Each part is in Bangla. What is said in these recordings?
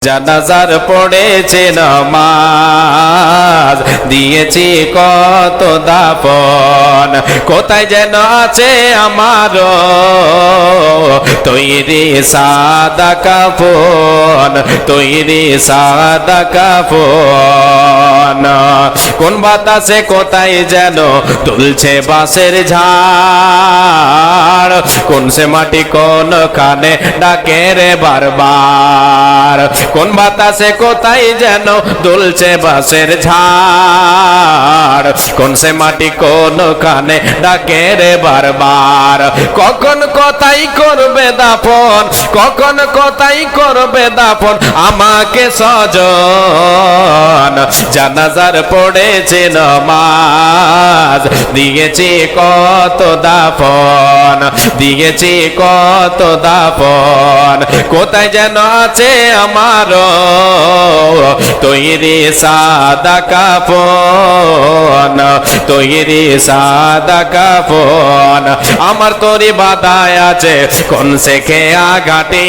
জানাজার পড়েছে নামাজ, দিয়েছি কত দাফন, কোথায় যেন আছে আমার তৈরি সাদা কাফন, তৈরি সাদা কাফন। কোন বাতাসে কোথায় যেন তুলছে বাঁশের ঝাড়, কোন সে মাটি কোন খানে ডাকে রে বারবার, কোন বাতাসে কোথায় যেন দুলছে বাঁশের ঝাড়, কোন সে মাটি কোন খানে ডাকে রে বারবার। কখন কোথায় করবে দাফন, কখন কোথায় করবে দাফন আমাকে স্বজন, জানাজার পড়েছে নামাজ, দিয়েছি কত দাফন, দিয়েছি কত দাফন, কোথায় যেন আছে আমার তৈরি সাদা কাফন, তৈরি সাদা কাফন। আমার তরি বাদায় আছে কোন শেখে আঘাটে,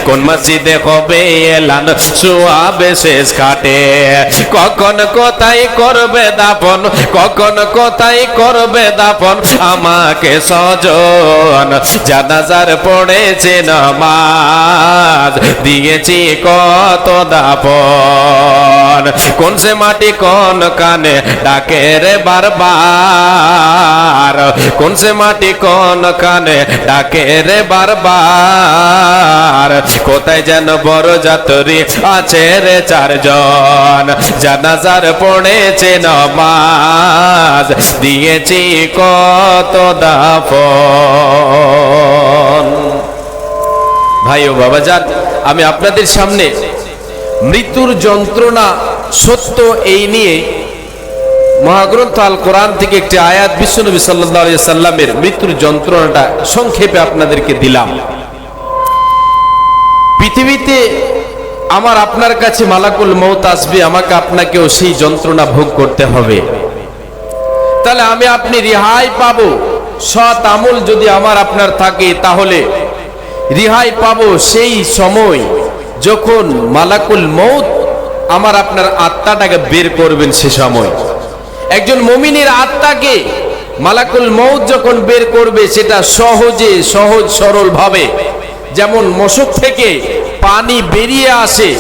কোন মসজিদে হবে এলান শুয়াবে শেষ খাটে, কখন কোথায় করবে দাফন, কখন কোথায় করবে দাফন আমাকে স্বজন, জানাজার পড়েছে নামাজ, দিয়েছি কত দাফন, কোন সে মাটি কোন কানে ডাকে রে বারবার, কোন সে মাটি কোন কানে ডাকে রে বারবার, কোথায় যেন বড় যাত্রী আছে রে চারজন, জানাজার পড়েছে নামাজ, দিয়েছি কত দাফন। ভাই ও বাবাজান, আমি আপনাদের সামনে মৃত্যুর যন্ত্রণা সত্য এই নিয়ে মহাগ্রন্থ আল কোরআন থেকে একটি আয়াত বিশ্বনবী সাল্লাল্লাহু আলাইহি সাল্লামের মৃত্যুর যন্ত্রণাটা সংক্ষেপে আপনাদেরকে দিলাম। পৃথিবীতে আমার আপনার কাছে মালাকুল মউত আসবে, আমাকে আপনাকেও সেই যন্ত্রণা ভোগ করতে হবে। তাহলে আমি আপনি রেহাই পাবো, সৎ আমল যদি আমার আপনার থাকে তাহলে রেহাই পাবো সেই সময় যখন মালাকুল মউত আমার আপনার আত্মাটাকে বের করবেন। সে সময় একজন মুমিনের আত্মাকে মালাকুল মউত যখন বের করবে সেটা সহজে, সহজ সরল ভাবে, যেমন মশক থেকে পানি বেরিয়ে আসে,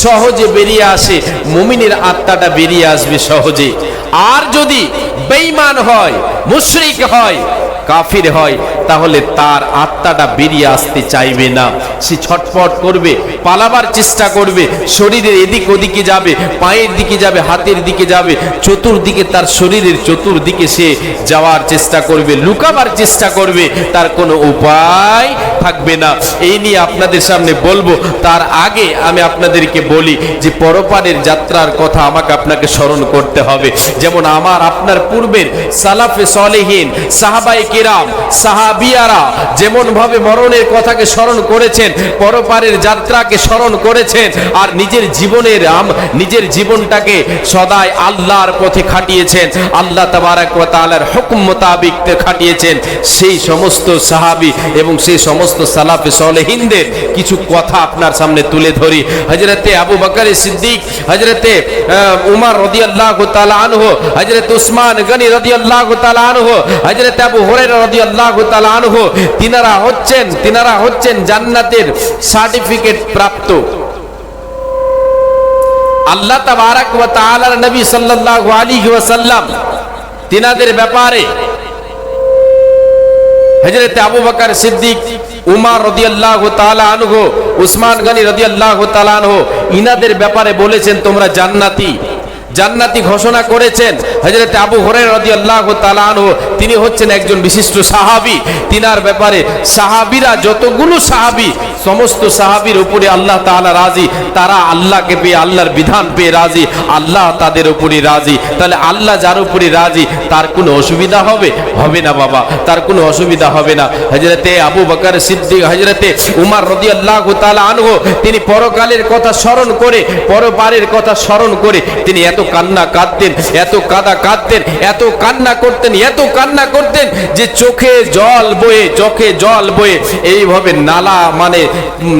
সহজে বেরিয়ে আসে, মুমিনের আত্মাটা বেরিয়ে আসবে সহজে। আর যদি বেঈমান হয়, মুশরিক হয়, কাফির হয়, তাহলে তার আত্মাটা বেরিয়ে আসতে চাইবে না, সে ছটফট করবে, পালাবার চেষ্টা করবে, শরীরের এদিক ওদিকে যাবে, পায়ের দিকে যাবে, হাতের দিকে যাবে, চতুর্দিকে তার শরীরের চতুর্দিকে সে যাওয়ার চেষ্টা করবে, লুকাবার চেষ্টা করবে, তার কোনো উপায় থাকবে না। এই নিয়ে আপনাদের সামনে বলবো, তার আগে আমি আপনাদেরকে বলি যে পরপারের যাত্রার কথা আমাকে আপনাকে স্মরণ করতে হবে। যেমন আমার আপনার পূর্বের সালাফে সালেহিন, সাহাবায়ে কেরাম, সাহাবিয়ারা যেমন ভাবে মরণের কথাকে স্মরণ করেছেন, পরপারের যাত্রাকে স্মরণ করেছেন, আর নিজের জীবনটাকে সদাই আল্লাহর পথে খাটিয়েছেন, আল্লাহ তাবারাক ওয়া তাআলার হুকুম মোতাবিক খাটিয়েছেন, সেই সমস্ত সাহাবী এবং সেই সমস্ত সালাফে সালেহিনদের কিছু কথা আপনার সামনে তুলে ধরি। হযরতে আবু বকর সিদ্দিক, হযরতে উমর রাদিয়াল্লাহু তাআলা আনহু, হযরত উসমান গনি রাদিয়াল্লাহু তাআলা আনহু, হযরত আবু হুরায়রা রাদিয়াল্লাহু তাআলা আনহু, তিনারা হচ্ছেন জান্নাতের সার্টিফিকেট প্রাপ্ত। আল্লাহ তাবারাক ওয়া তাআলার নবী সাল্লাল্লাহু আলাইহি ওয়াসাল্লাম তিনাদের ব্যাপারে হযরত আবু বকর সিদ্দিক, উমর রাদিয়াল্লাহু তাআলা আনহু, উসমান গনি রাদিয়াল্লাহু তাআলা আনহু ইনাদের ব্যাপারে বলেছেন তোমরা জান্নাতি, জান্নাতি ঘোষণা করেছেন। হযরত আবু হুরায়রা রাদিয়াল্লাহু তাআলা আনহু তিনি হচ্ছেন একজন বিশিষ্ট সাহাবী। তিনার ব্যাপারে সাহাবীরা যতগুলো সাহাবী, সমস্ত সাহাবীর উপরে আল্লাহ তাআলা রাজি, তারা আল্লাহকে পেয়ে, আল্লাহর বিধান পেয়ে রাজি, আল্লাহ তাদের উপরে রাজি। তাহলে আল্লাহ যার উপরে রাজি তার কোনো অসুবিধা হবে? হবে না বাবা, তার কোনো অসুবিধা হবে না। হযরতে আবু বকর সিদ্দিক, হযরতে উমর রাদিয়াল্লাহু তাআলা আনহু তিনি পরকালের কথা স্মরণ করে, পরপারের কথা স্মরণ করে তিনি এত কান্না কাঁদতেন, এত কাঁদতেন, এত কান্না করতেন, এত কান্না করতেন যে চোখে জল বয়ে এইভাবে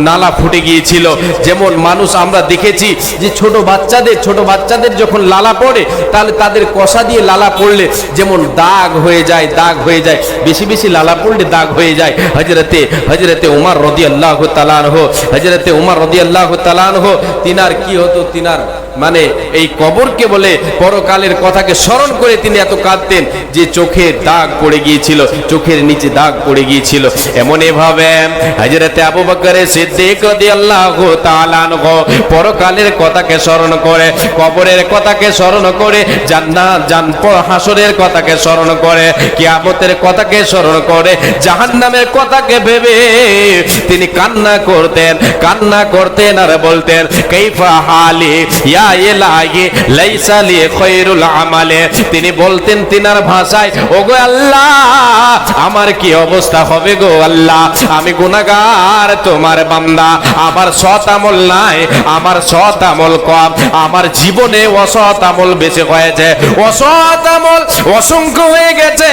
নালা ফুটে গিয়েছিল। যেমন মানুষ আমরা দেখেছি যে ছোট বাচ্চাদের যখন লালা পড়ে তাহলে তাদের কষা দিয়ে লালা পড়লে যেমন দাগ হয়ে যায়, বেশি বেশি লালা পড়লে দাগ হয়ে যায়। হযরতে উমর রাদিয়াল্লাহু তাআলা আনহু তিনার কি হতো, তিনার মানে এই কবরকে বলে পরকালের কথাকে স্মরণ করে তিনি এত কাঁদতেন যে চোখে দাগ পড়ে গিয়েছিল, চোখের নিচে দাগ পড়ে গিয়েছিল। এমন এভাবে হযরতে আবু বকর সিদ্দিক রাদিয়াল্লাহু তাআলা আনহু পরকালের কথাকে স্মরণ করে, কবরের কথাকে স্মরণ করে, জান্নাত হাসরের কথাকে স্মরণ করে, কিয়ামতের কথাকে স্মরণ করে, জাহান্নামের কথাকে ভেবে তিনি কান্না করতেন আর বলতেন কাইফা হালি ইয়া ইলাহি লাইসা লি খায়রুল আমালে। তিনি বলতেন তিনার ভাষায়, ওগো আল্লাহ আমার কি অবস্থা হবে গো আল্লাহ, আমি গুনাহগার তোমার বান্দা, আমার সৎ আমল নাই, আমার সৎ আমল কম, আমার জীবনে অসৎ আমল বেশি হয়েছে, অসৎ আমল অসংখ্য হয়ে গেছে,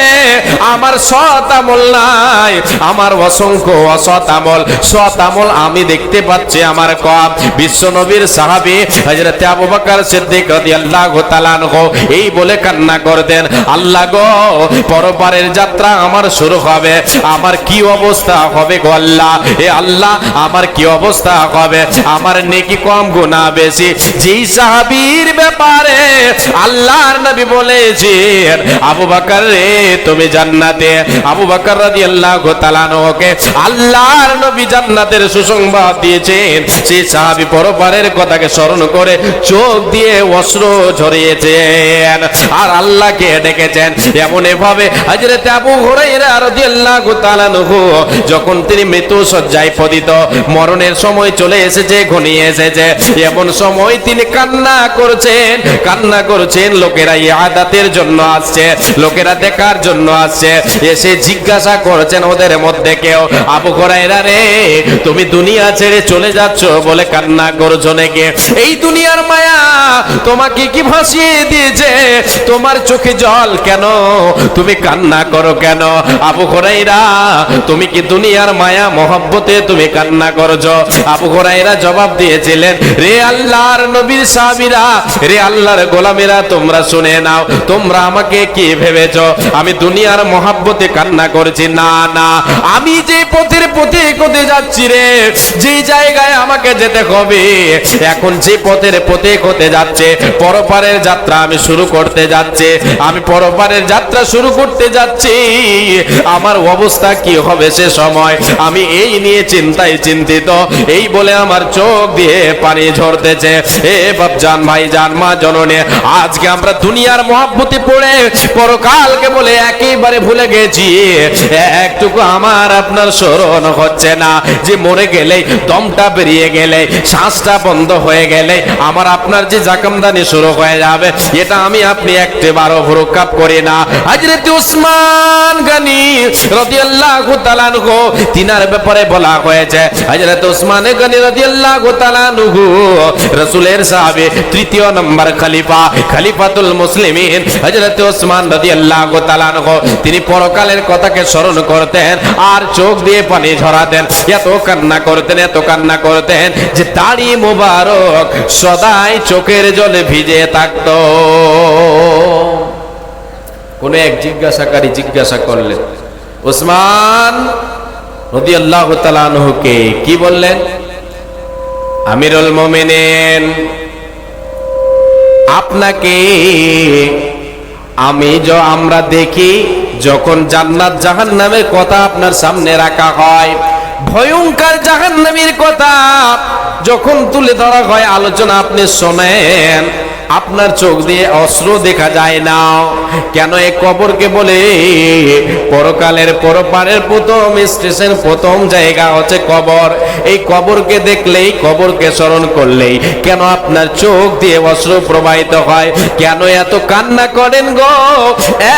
আমার সৎ আমল নাই, আমার অসংখ্য অসৎ আমল, সৎ আমল আমি দেখতে পাচ্ছি আমার কম। বিশ্ব নবীর সাহাবী হযরতে আবু বকর সিদ্দিক রাদিয়াল্লাহু তাআলা আনহু এই বলে কান্না করতেন, আল্লাহ গো পরপারের যাত্রা আমার শুরু হবে, আমার কি অবস্থা হবে গো আল্লাহ, এ আল্লাহ আমার কি অবস্থা হবে, আমার নেকি কম গুনাহ বেশি। যেই সাহাবীর ব্যাপারে আল্লাহর নবী বলেছেন আবু বকর রে তুমি জান্নাতে, আবু বকর রাদিয়াল্লাহু তাআলা আনহুকে আল্লাহর নবী জান্নাতের সুসংবাদ দিয়েছেন, সেই সাহাবী পরপারের কথাকে স্মরণ করে চোখ দিয়ে অশ্রু ঝরিয়েছেন আর আল্লাহকে ডেকেছেন। এমন এভাবে হযরতে আবু হুরায়রা রাদিয়াল্লাহু তাআলা আনহু যখন তিনি মৃত্যু শয্যায় পতিত, মরণের সময় চলে এসেছে, ঘনিয়ে এসেছে, এমন সময় তিনি কান্না করছেন। লোকেরা ইআদাতের জন্য আসছে, লোকেরা দেখার জন্য আসছে, এসে জিজ্ঞাসা করছেন ওদের মধ্যে কেউ, আবু হুরায়রা রে তুমি দুনিয়া ছেড়ে চলে যাচ্ছ বলে কান্না করছো নাকি? এই দুনিয়ার মায়া তোমাকে কি ভাসিয়ে দিয়েছে? তোমার চোখে জল কেন? তুমি কান্না করো কেন? আবু হুরায়রা তুমি কি দুনিয়ার মায়া মহব্বতে তুমি কান্না করছো? আবু হুরায়রা জবাব দিয়েছিলেন, রে আল্লাহর নবীর সাহাবীরা, রে আল্লাহর গোলামেরা, তোমরা শুনে নাও, তোমরা আমাকে কি ভেবেছো আমি দুনিয়ার মহব্বতে কান্না করছি? না না, আমি যে পথের পথে যাচ্ছি রে, যে জায়গায় আমাকে যেতে হবে, এখন যে পথের পথে যাচ্ছে, পরপারের যাত্রা আমি শুরু করতে যাচ্ছি, আমি পরপারের যাত্রা শুরু করতে যাচ্ছি, আমার অবস্থা কি হবে সে সময় আমি এই নিয়ে চিন্তিত। এই বলে আমার চোখ দিয়ে পানি ঝরতেছে। এ বাপজান, ভাইজান, মা জননী, আজকে আমরা দুনিয়ার মহব্বতে পড়ে পরকালকে বলে একেবারে ভুলে গেছি। একটুকু আমার আপনার স্মরণ হচ্ছে না যে মরে গেলে, দমটা বেরিয়ে গেলে, শ্বাসটা বন্ধ হয়ে গেলে আমার আপনার যে জাকামদানি শুরু হয়ে যাবে, এটা আমি আপনি একবারও ভ্রুক্ষেপ করি না। হযরত উসমান গনি রাদিয়াল্লাহু তাআলা আনহু তিনার ব্যাপারে বলা হয়েছে, হযরত উসমান গনি রাদিয়াল্লাহু তাআলা আনহু রাসূলের সাহাবী, তৃতীয় নম্বর খলিফাতুল মুসলিমিন হযরত উসমান রাদিয়াল্লাহু তাআলা আনহু তিনি পরকালের কথাকে স্মরণ করতেন আর চোখ দিয়ে পানি ঝরাতেন, এত কান্না করতেন যে দাড়ি মোবারক সদাই চোখের জলে ভিজে থাকতো। কোন এক জিজ্ঞাসাকারী জিজ্ঞাসা করলেন, উসমান রাদিয়াল্লাহু তাআলা আনহুকে কি বললেন? আমিরুল মুমিনিন, আপনাকে আমরা দেখি যখন জান্নাত জাহান্নামের কথা আপনার সামনে রাখা হয়, ভয়ঙ্কর জাহান্নামের কথা যখন তুলে ধরা হয়, আলোচনা আপনি শোনেন, আপনার চোখ দিয়ে অশ্রু দেখা যায় না কেন? এই কবরকে বলে পরকালের পরপারের প্রথম স্টেশন, প্রথম জায়গা হচ্ছে কবর। এই কবরকে দেখলেই, কবরকে স্মরণ করলেই কেন আপনার চোখ দিয়ে অশ্রু প্রবাহিত হয়? কেন এত কান্না করেন গো?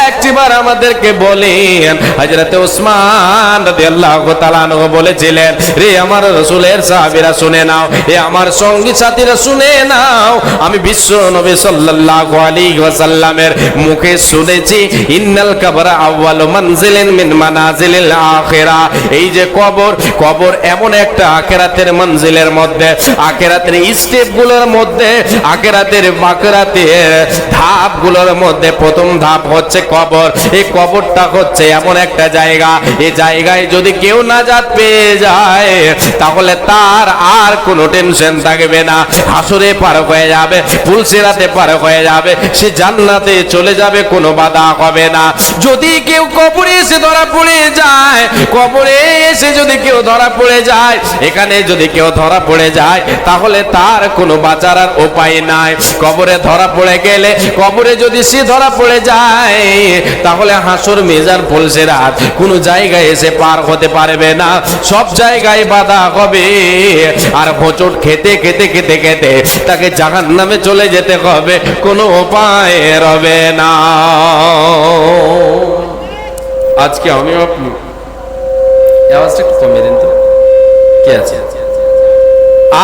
একবার আমাদেরকে বলেন। হযরত উসমান রাদিয়াল্লাহু তাআলা আনহু বলেছিলেন, রে আমার রাসূলের সাহাবীরা শুনে নাও, এ আমার সঙ্গী সাথীরা শুনে নাও, আমি বিশ্ব বিশ্বনবী সাল্লাল্লাহু আলাইহি ওয়াসাল্লামের মুখে শুনেছি, ইন্নাল কবর আউয়ালু মানজিলিন মিন মানাজিলিল আখিরা। এই যে কবর, কবর এমন একটা আখিরাতের মঞ্জিলের মধ্যে, আখিরাতের স্টেপগুলোর মধ্যে, আখিরাতের ধাপগুলোর মধ্যে প্রথম ধাপ হচ্ছে কবর। এই কবরটা হচ্ছে এমন একটা জায়গা, এই জায়গায় যদি কেউ নাজাত পেয়ে যায় তাহলে তার আর কোনো টেনশন থাকবে না, হাসরে পার হয়ে যাবে, পুলসিরাতে পার হয়ে যাবে, সে জান্নাতে চলে যাবে, কোনো বাধা হবে না। যদি কেউ কবরে এসে ধরা পড়ে যায়, কবরে এসে যদি কেউ ধরা পড়ে যায়, এখানে যদি কেউ ধরা পড়ে যায় তাহলে তার কোনো বাঁচার আর উপায় নাই। কবরে ধরা পড়ে গেলে, কবরে যদি সে ধরা পড়ে যায় তাহলে হাসর মিজান পুলসিরাত কোনো জায়গায় এসে পার হতে পারবে না, সব জায়গায় বাধা হবে। আর হোঁচট খেতে খেতে খেতে খেতে তাকে জাহান্নামে চলে যেতে হবে, কোনো উপায় রবে না। আজকে আমি আপনি আওয়াজটা একটু কমিয়ে দিন তো, কে আছে?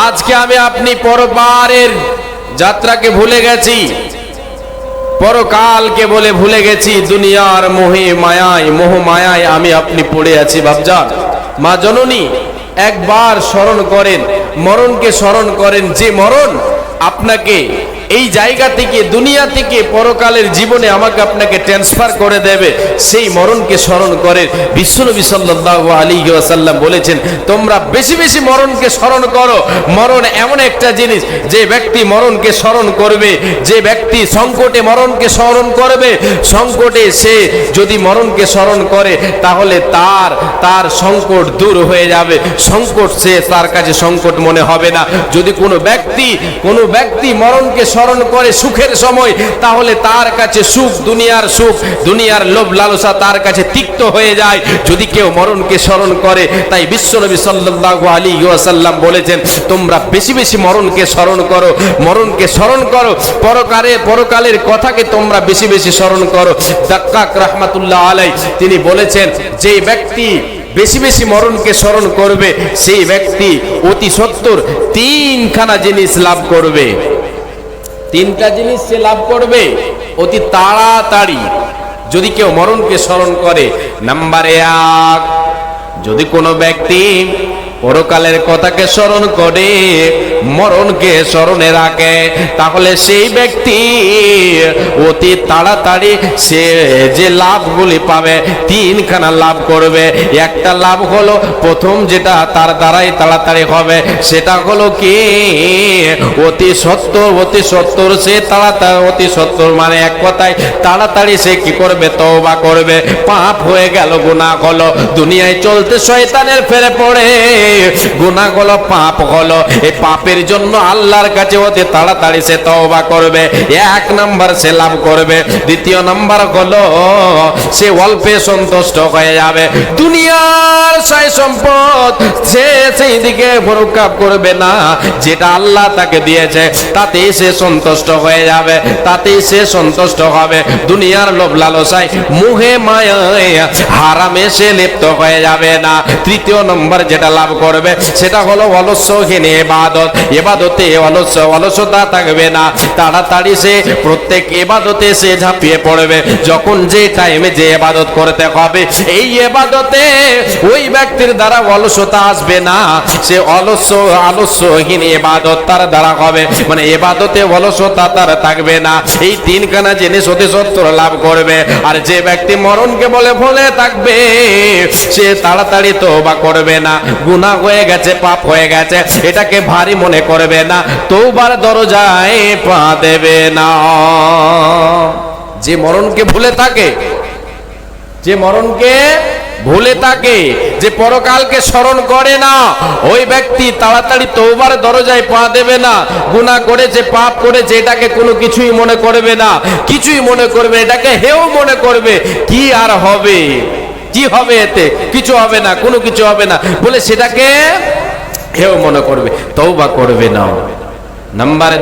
আজকে আমি আপনি পরপারের যাত্রাকে ভুলে গেছি, পরকালকে বলে ভুলে গেছি, দুনিয়ার মোহে মায়ায়, মোহ মায়ায় আমি আপনি পড়ে আছি। বাপজান, মা জননী একবার স্মরণ করেন, মরণকে স্মরণ করেন, যে মরণ আপনাকে এই জায়গা থেকে, দুনিয়া থেকে পরকালের জীবনে আমাকে আপনাকে ট্রান্সফার করে দেবে, সেই মরণকে স্মরণ করেন। বিশ্বনবী সাল্লাল্লাহু আলাইহি ওয়াসাল্লাম বলেছেন, তোমরা বেশি বেশি মরণকে স্মরণ করো। মরণ এমন একটা জিনিস, যে ব্যক্তি মরণকে স্মরণ করবে, যে ব্যক্তি সংকটে মরণকে স্মরণ করবে, সংকটে সে যদি মরণকে স্মরণ করে তাহলে তার সংকট দূর হয়ে যাবে, সংকট সে তার কাছে সংকট মনে হবে না। যদি কোনো ব্যক্তি মরণকে স্মরণ করে সুখের সময়, তাহলে তার কাছে সুখ, দুনিয়ার লোভ লালসা তার কাছে তিক্ত হয়ে যায়। যদি কেউ মরণকে স্মরণ করে, তাই বিশ্বনবী সাল্লাল্লাহু আলাইহি ওয়াসাল্লাম বলেছেন, তোমরা বেশি বেশি মরণকে স্মরণ করো, মরণকে স্মরণ করো, পরকালের কথাকে তোমরা বেশি বেশি স্মরণ করো। দাক্কাক রাহমাতুল্লাহ আলাইহি তিনি বলেছেন, যে ব্যক্তি বেশি বেশি মরণকে স্মরণ করবে সেই ব্যক্তি অতি সত্বর তিনখানা জিনিস লাভ করবে। তিনটা জিনিস সে লাভ করবে অতি তাড়াতাড়ি যদি কেউ মরণকে স্মরণ করে। নাম্বার 1, যদি কোনো ব্যক্তি পরকালের কথাকে স্মরণ করে, মরণকে স্মরণে রাখে, তাহলে সেই ব্যক্তি অতি তাড়াতাড়ি সে যে লাভগুলি পাবে তিনখানা লাভ করবে। একটা লাভ হলো, প্রথম যেটা তার দ্বারাই তাড়াতাড়ি হবে সেটা হলো কি, অতি সত্তর সে তাড়াতাড়ি, অতি সত্তর মানে এক কথায় তাড়াতাড়ি সে কি করবে, তওবা করবে। পাপ হয়ে গেল, গুনাহ হলো, দুনিয়ায় চলতে শয়তানের ফেরে পড়ে, গুনাহ হলো, পাপ হলো, এই পাপের জন্য আল্লাহর কাছে অতি তাড়াতাড়ি সে তওবা করবে, 1 নাম্বার সে লাভ করবে। দ্বিতীয় নাম্বার হলো, সে অল্পে সন্তুষ্ট হয়ে যাবে, দুনিয়ার সাই সম্পদ সে সেই দিকে ভরকাপ করবে না, যেটা আল্লাহ তাকে দিয়েছে তাতেই সে সন্তুষ্ট হয়ে যাবে, তাতেই সে সন্তুষ্ট হবে। দুনিয়ার লোভ লালসায়, মোহে মায়ায়, হারামে সে লিপ্ত হয়ে যাবে না। তৃতীয় নম্বর যেটা লাভ করবে সেটা হলো অলস্যহীন ইবাদত, ইবাদতে অলসতা থাকবে না, তাড়াতাড়ি সে প্রত্যেক ইবাদতে সে ঝাঁপিয়ে পড়বে। যখন যে টাইমে যে ইবাদত করতে হবে, এই ইবাদতে ওই ব্যক্তির দ্বারা অলসতা আসবে না, সে আলস্যহীন ইবাদত তার দ্বারা হবে, মানে ইবাদতে অলসতা তার থাকবে না। এই তিনখানা জিনিস অতি সত্তর লাভ করবে। আর যে ব্যক্তি মরণকে বলে ভুলে থাকবে, সে তাড়াতাড়ি তওবা করবে না, গুনাহ হয়ে গেছে, পাপ হয়ে গেছে, এটাকে ভারী মনে করবে না, তওবার দরজায় পা দেবে না। যে মরণকে ভুলে থাকে, যে মরণকে ভুলে থাকে, যে পরকালকে স্মরণ করে না, ওই ব্যক্তি তাড়াতাড়ি তওবার দরজায় পা দেবে না। গুনাহ করেছে, পাপ করেছে, এটাকে কোনো কিছুই মনে করবে না, কিছুই মনে করবে, এটাকে হেও মনে করবে। কি আর হবে, কি হবে, এতে কিছু হবে না, কোনো কিছু হবে না বলে সেটাকে হেও মনে করবে, তওবা করবে না। নাম্বার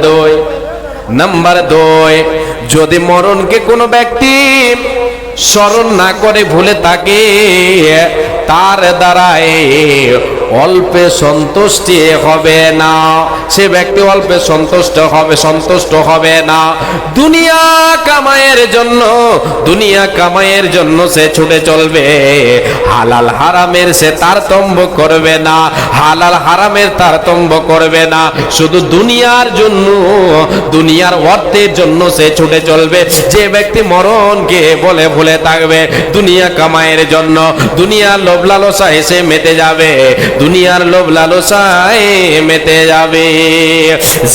2, যদি মরণকে কোনো ব্যক্তি স্মরণ না করে ভুলে থাকে, তার দ্বারাই অল্পে সন্তুষ্টি হবে না, সে ব্যক্তি অল্পে সন্তুষ্ট হবে না। দুনিয়া কামাইয়ের জন্য সে ছুটে চলবে, হালাল হারামের সে তারতম্য করবে না, হালাল হারামের তারতম্য করবে না, শুধু দুনিয়ার জন্য, দুনিয়ার অর্থের জন্য সে ছুটে চলবে। যে ব্যক্তি মরণকে বলে ভুলে থাকবে, দুনিয়া কামাইয়ের জন্য, দুনিয়ার লোভ লালসায় সে মেতে যাবে, দুনিয়ার লোভ লালসায় মেতে যাবে।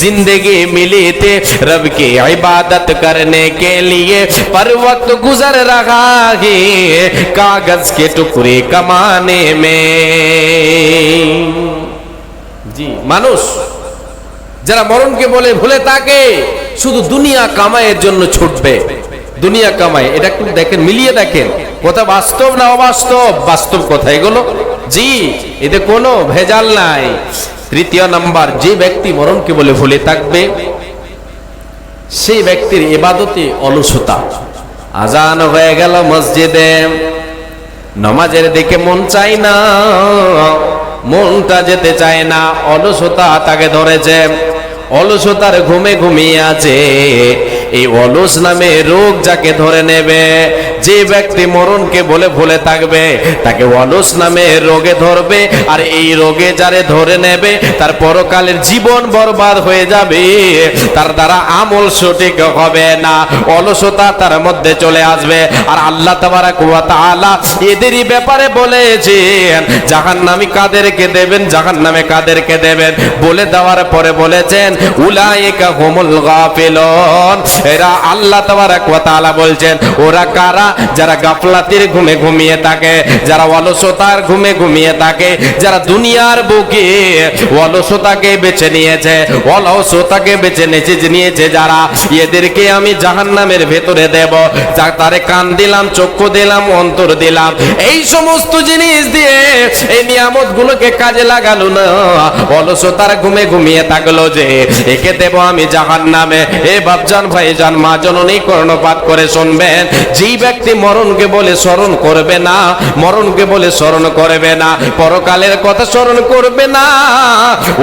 जिंदगी मिली थी रब की इबादत करने के लिए, पर वक्त गुजर रहा है कागज के टुकड़े कमाने में। জি, মানুষ যারা মরণকে বলে ভুলে থাকে, শুধু দুনিয়া কামাইয়ের জন্য ছুটবে, দুনিয়া কামাই। এটা একটু দেখেন, মিলিয়ে দেখেন, কথা বাস্তব না অবাস্তব? বাস্তব কথা এগুলো, জি, এতে কোনো ভেজাল নাই। তৃতীয় নাম্বার, যে ব্যক্তি মরণকে বলে ভুলে থাকবে, সেই ব্যক্তির ইবাদতে অলসতা। আজান হয়ে গেল মসজিদে, নামাজের দিকে মন চায় না, মনটা যেতে চায় না, অলসতা তাকে ধরেছে, অলসতার ঘুমে ঘুমিয়ে আছে। এই অলস নামে রোগ যাকে ধরে নেবে, যে ব্যক্তি মরণকে বলে ভুলে থাকবে, তাকে অলস নামে রোগে ধরবে। আর এই রোগে যারে ধরে নেবে, তার পরকালের জীবন বরবাদ হয়ে যাবে, তার দ্বারা আমল সঠিক হবে না, অলসতা তার মধ্যে চলে আসবে। আর আল্লাহ তাবারাক ওয়া তাআলা এদেরই ব্যাপারে বলেছেন, জাহান্নামী কাদেরকে দেবেন, জাহান্নামে কাদেরকে দেবেন, বলে দেওয়ার পরে বলেছেন উলাইকা হুমুল গাফিলুন। এরা আল্লাহ তাবারাক ওয়া তাআলা বলছেন, ওরা কারা? যারা গাফলাতের ঘুমে ঘুমিয়ে থাকে, যারা অলসতার ঘুমে ঘুমিয়ে থাকে, যারা দুনিয়ার বুকে অলসতাকে বেছে নিয়েছে, অলসতাকে বেছে নিয়েছে যারা, এদেরকে আমি জাহান্নামের ভেতরে দেব। যা তারে কান দিলাম, চক্ষু দিলাম, অন্তর দিলাম, এই সমস্ত জিনিস দিয়ে এই নিয়ামত গুলোকে কাজে লাগালো না, অলসতার ঘুমে ঘুমিয়ে থাকলো, যে একে দেব আমি জাহান্নামে। এ বাপজান, ভাইজান, মা জননী, কর্ণপাত করে শুনবেন, যেই ব্যক্তি মরণকে বলে স্মরণ করবে না, মরণকে বলে স্মরণ করবে না, পরকালের কথা স্মরণ করবে না,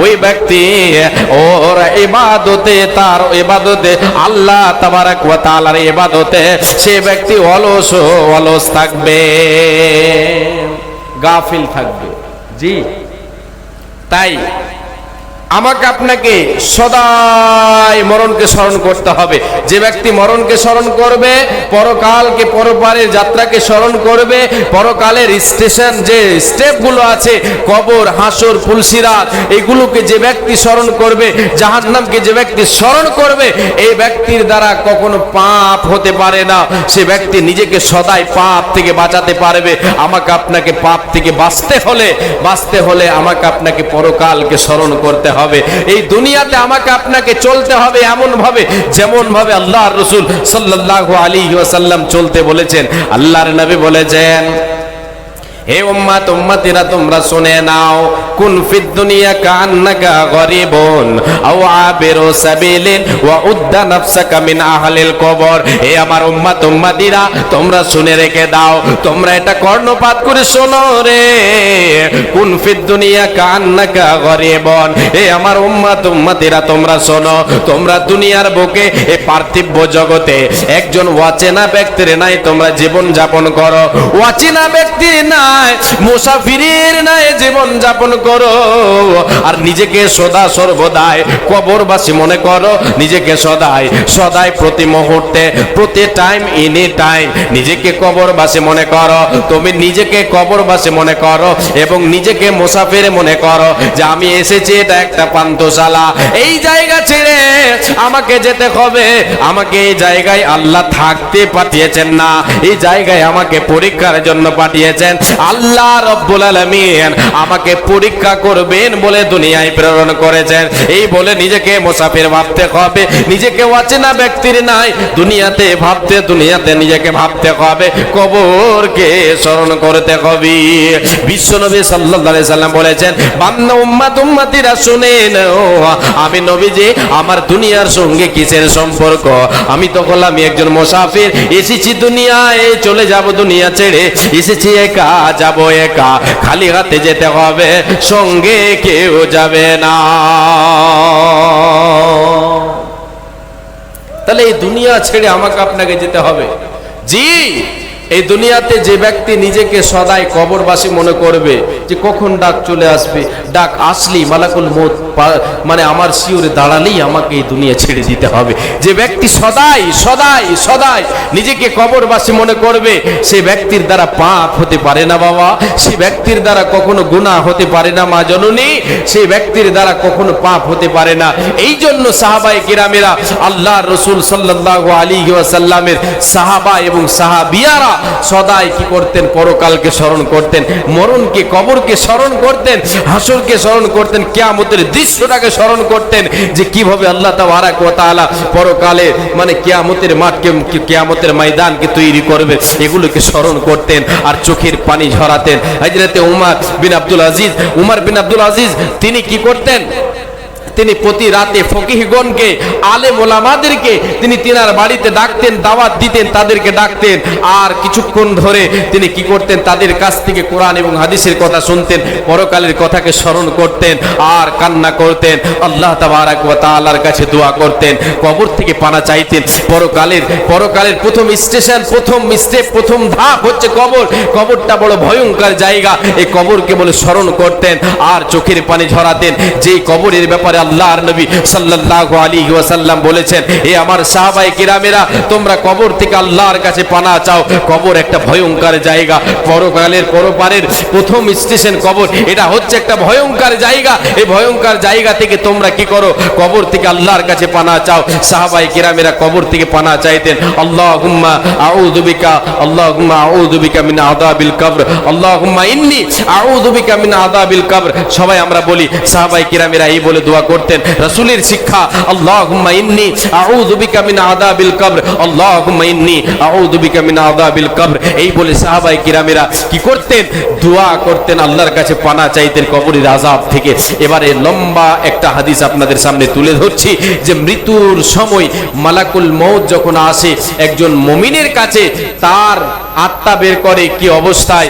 ওই ব্যক্তি ওর ইবাদতে, তার ইবাদতে, আল্লাহ তাবারাক ওয়া তাআলার ইবাদতে সে ব্যক্তি অলস থাকবে, গাফিল থাকবে। জি, তাই আমাকে আপনাকে সদাই মরণকে স্মরণ করতে হবে। যে ব্যক্তি মরণকে স্মরণ করবে, পরকালকে, পরপারের যাত্রাকে স্মরণ করবে, পরকালের স্টেশন যে স্টেপগুলো আছে, কবর, হাসর, পুলসিরাত, এগুলোকে যে ব্যক্তি স্মরণ করবে, জাহান্নামকে যে ব্যক্তি স্মরণ করবে, এই ব্যক্তির দ্বারা কখনো পাপ হতে পারে না। সে ব্যক্তি নিজেকে সদাই পাপ থেকে বাঁচাতে পারবে। আমাকে আপনাকে পাপ থেকে বাঁচতে হলে আমাকে আপনাকে পরকালকে স্মরণ করতে হবে। এই দুনিয়াতে আমাকে আপনাকে চলতে হবে এমন ভাবে, যেমন ভাবে আল্লাহর রাসূল সাল্লাল্লাহু আলাইহি ওয়াসাল্লাম চলতে বলেছেন। আল্লাহর নবী বলেছেন, হে উম্মত, উম্মতিরা তোমরা শুনে নাও, কুন ফিদ দুনিয়া কান্নাকা গরিবুন আও আবিরু সাবিলিন ওয়া উদ্দা নাফসাকা মিন আহলিল কবর। হে আমার উম্মত, উম্মতিরা তোমরা শুনে রেখে দাও, তোমরা এটা কর্ণপাত করে শোনো রে। কুন ফিদ দুনিয়া কান্নাকা গরিবুন, হে আমার উম্মত, উম্মতিরা তোমরা শোনো, তোমরা দুনিয়ার বুকে, এই পার্থিব জগতে একজন অচেনা ব্যক্তির নাই তোমরা জীবন যাপন করো, অচেনা ব্যক্তি না, মুসাফিরের নাই জীবন যাপন করো। আর নিজেকে সদা সর্বদাই কবরবাসী মনে করো, নিজেকে সদাই প্রতি মুহূর্তে, প্রতি টাইম, এনি টাইম নিজেকে কবরবাসী মনে করো। তুমি নিজেকে কবরবাসী মনে করো এবং নিজেকে মুসাফির মনে করো, যে আমি এসেছি এটা একটা পান্থশালা, এই জায়গা ছেড়ে আমাকে যেতে হবে। আমাকে এই জায়গায় আল্লাহ থাকতে পাঠিয়েছেন না, এই জায়গায় আমাকে পরীক্ষার জন্য পাঠিয়েছেন। আল্লাহ রব্বুল আলামিন আমাকে পরীক্ষা করবেন বলে দুনিয়ায় প্রেরণ করেছেন। এই বলে নিজেকে মুসাফির ভাবতে হবে, নিজেকে অচেনা ব্যক্তির নাই দুনিয়াতে ভাবতে, দুনিয়াতে নিজেকে ভাবতে হবে, কবরকে স্মরণ করতে হবে। বিশ্বনবী সাল্লাল্লাহু আলাইহি সাল্লাম বলেছেন, বান্দা, উম্মত, উম্মতিরা শুনে নাও, আমি নবীজি, আমার দুনিয়ার সঙ্গে কিসের সম্পর্ক? আমি তো হলাম একজন মুসাফির, এসেছি দুনিয়ায়, চলে যাব দুনিয়া ছেড়ে, এসেছি একা যাব একা, খালি হাতে যেতে হবে, সঙ্গে কেউ যাবে না। তাহলে এই দুনিয়া ছেড়ে আমাকে আপনাকে যেতে হবে। জি, এই দুনিয়াতে যে ব্যক্তি নিজেকে সদাই কবরবাসী মনে করবে যে কখন ডাক চলে আসবে, ডাক আসলি মালাকুল মউত মানে আমার শিওরে দাঁড়ালেই আমাকে এই দুনিয়া ছেড়ে দিতে হবে, যে ব্যক্তি সদাই সদাই সদাই নিজেকে কবরবাসী মনে করবে, সে ব্যক্তির দ্বারা পাপ হতে পারে না বাবা, সে ব্যক্তির দ্বারা কখনো গুনাহ হতে পারে না মা জননী, সেই ব্যক্তির দ্বারা কখনো পাপ হতে পারে না। এই জন্য সাহাবায়ে কিরামেরা আল্লাহর রাসূল সাল্লাল্লাহু আলাইহি ওয়াসাল্লামের সাহাবা এবং সাহাবিয়ারা সদাই কি করতেন? পরকালকে স্মরণ করতেন, মরণকে, কবরকে স্মরণ করতেন, হাসরকে স্মরণ করতেন, কিয়ামতের দৃশ্যটাকে স্মরণ করতেন, যে কিভাবে আল্লাহ তাবারাক ওয়া তাআলা পরকালে মানে কিয়ামতের মাঠকে, কিয়ামতের ময়দানকে তৈরি করবে, এগুলোকে স্মরণ করতেন আর চোখের পানি ঝরাতেন। হযরতে উমর বিন আব্দুল আজিজ তিনি কি করতেন? তিনি প্রতি রাতে ফকিহগণকে, আলেম ওলামাদেরকে তিনি তিনার বাড়িতে ডাকতেন, দাওয়াত দিতেন, তাদেরকে ডাকতেন, আর কিছুক্ষণ ধরে তিনি কি করতেন? তাদের কাছ থেকে কোরআন এবং হাদিসের কথা শুনতেন, পরকালের কথাকে স্মরণ করতেন আর কান্না করতেন, আল্লাহ তাবারাক ওয়া তাআলার কাছে দোয়া করতেন, কবর থেকে পানা চাইতেন। পরকালের প্রথম স্টেশন, প্রথম স্টেপ, প্রথম ধাপ হচ্ছে কবর। কবরটা বড় ভয়ঙ্কর জায়গা, এই কবরকে বলে স্মরণ করতেন আর চোখের পানি ঝরাতেন। যেই কবরের ব্যাপারে আল্লাহর নবী সাল্লাল্লাহু আলাইহি ওয়াসাল্লাম বলেছেন, হে আমার সাহাবায়ে কিরামেরা, তোমরা কবর থেকে আল্লাহর কাছে পানাহ চাও। কবর একটা ভয়ঙ্কর জায়গা, পরকালের পরপারের প্রথম স্টেশন কবর, এটা হচ্ছে একটা ভয়ঙ্কর জায়গা। এই ভয়ঙ্কর জায়গা থেকে তোমরা কি করো? কবর থেকে আল্লাহর কাছে পানাহ চাও। সাহাবায়ে কিরামেরা কবর থেকে পানাহ চাইতেন, আল্লাহুম্মা আউযু বিকা মিন আযাবিল কবর, আল্লাহুম্মা ইন্নী আউযু বিকা মিন আযাবিল কবর। সবাই আমরা বলি, সাহাবায়ে কিরামেরা এই বলে দোয়া করতেন। রাসূলের শিক্ষা, আল্লাহুম্মা ইন্নী আউযু বিকা মিন আযাবিল কবর, আল্লাহুম্মা ইন্নী আউযু বিকা মিন আযাবিল কবর। এই বলে সাহাবায়ে কিরামেরা কি করতেন? দোয়া করতেন, আল্লাহর কাছে পানাহ চাইতেন কবরের আযাব থেকে। এবারে লম্বা একটা হাদিস আপনাদের সামনে তুলে ধরছি, যে মৃত্যুর সময় মালাকুল মউত যখন আসে একজন মুমিনের কাছে, তার আত্মা বের করে কি অবস্থায়?